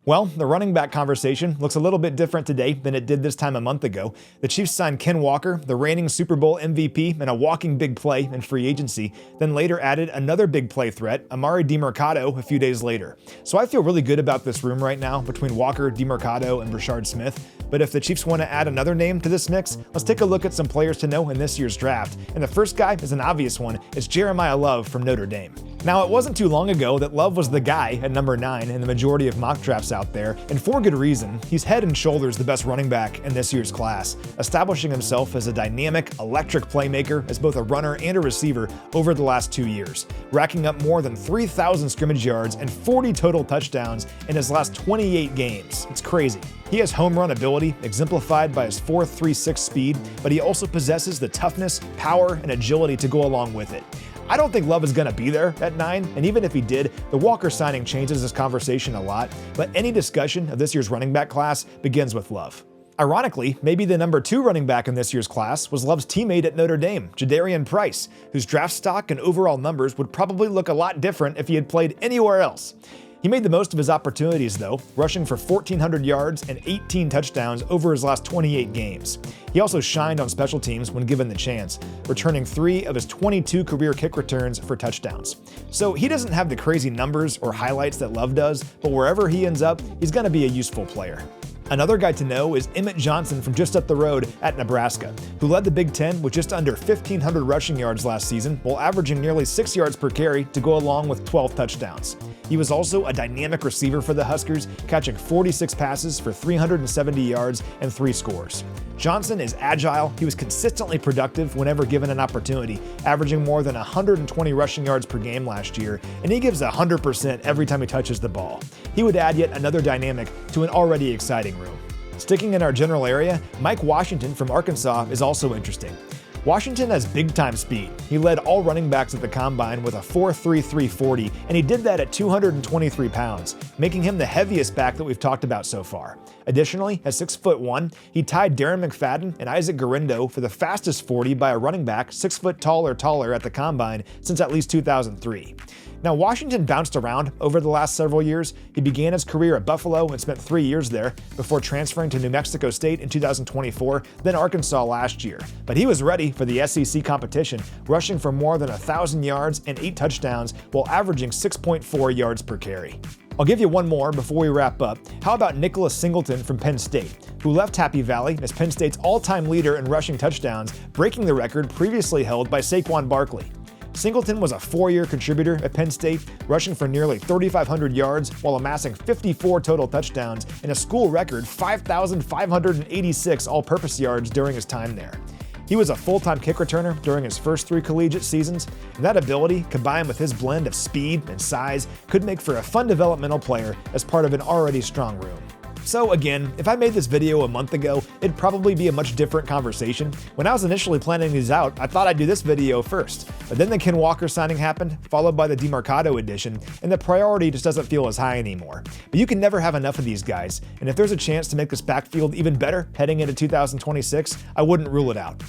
Well, the running back conversation looks a little bit different today than it did this time a month ago. The Chiefs signed Ken Walker, the reigning Super Bowl MVP and a walking big play in free agency, then later added another big play threat, Amari DiMercato, a few days later. So I feel really good about this room right now between Walker, DiMercato, and Brashard Smith. But if the Chiefs want to add another name to this mix, let's take a look at some players to know in this year's draft. And the first guy is an obvious one. It's Jeremiah Love from Notre Dame. Now, it wasn't too long ago that Love was the guy at number 9 in the majority of mock drafts out there, and for good reason. He's head and shoulders the best running back in this year's class, establishing himself as a dynamic, electric playmaker as both a runner and a receiver over the last 2 years, racking up more than 3,000 scrimmage yards and 40 total touchdowns in his last 28 games. It's crazy. He has home run ability, exemplified by his 4.36 speed, but he also possesses the toughness, power, and agility to go along with it. I don't think Love is going to be there at 9, and even if he did, the Walker signing changes this conversation a lot, but any discussion of this year's running back class begins with Love. Ironically, maybe the number 2 running back in this year's class was Love's teammate at Notre Dame, Jadarian Price, whose draft stock and overall numbers would probably look a lot different if he had played anywhere else. He made the most of his opportunities though, rushing for 1,400 yards and 18 touchdowns over his last 28 games. He also shined on special teams when given the chance, returning 3 of his 22 career kick returns for touchdowns. So he doesn't have the crazy numbers or highlights that Love does, but wherever he ends up, he's going to be a useful player. Another guy to know is Emmett Johnson from just up the road at Nebraska, who led the Big Ten with just under 1,500 rushing yards last season, while averaging nearly 6 yards per carry to go along with 12 touchdowns. He was also a dynamic receiver for the Huskers, catching 46 passes for 370 yards and 3 scores. Johnson is agile, he was consistently productive whenever given an opportunity, averaging more than 120 rushing yards per game last year, and he gives 100% every time he touches the ball. He would add yet another dynamic to an already exciting room. Sticking in our general area, Mike Washington from Arkansas is also interesting. Washington has big-time speed. He led all running backs at the Combine with a 4.33 40, and he did that at 223 pounds, making him the heaviest back that we've talked about so far. Additionally, at 6'1", he tied Darren McFadden and Isaac Guerendo for the fastest 40 by a running back 6 foot tall or taller at the Combine since at least 2003. Now, Washington bounced around over the last several years. He began his career at Buffalo and spent 3 years there before transferring to New Mexico State in 2024, then Arkansas last year. But he was ready for the SEC competition, rushing for more than 1,000 yards and 8 touchdowns while averaging 6.4 yards per carry. I'll give you one more before we wrap up. How about Nicholas Singleton from Penn State, who left Happy Valley as Penn State's all-time leader in rushing touchdowns, breaking the record previously held by Saquon Barkley. Singleton was a 4-year contributor at Penn State, rushing for nearly 3,500 yards while amassing 54 total touchdowns and a school record 5,586 all-purpose yards during his time there. He was a full-time kick returner during his first 3 collegiate seasons, and that ability, combined with his blend of speed and size, could make for a fun developmental player as part of an already strong room. So again, if I made this video a month ago, it'd probably be a much different conversation. When I was initially planning these out, I thought I'd do this video first, but then the Ken Walker signing happened, followed by the DiMercato edition, and the priority just doesn't feel as high anymore. But you can never have enough of these guys, and if there's a chance to make this backfield even better heading into 2026, I wouldn't rule it out.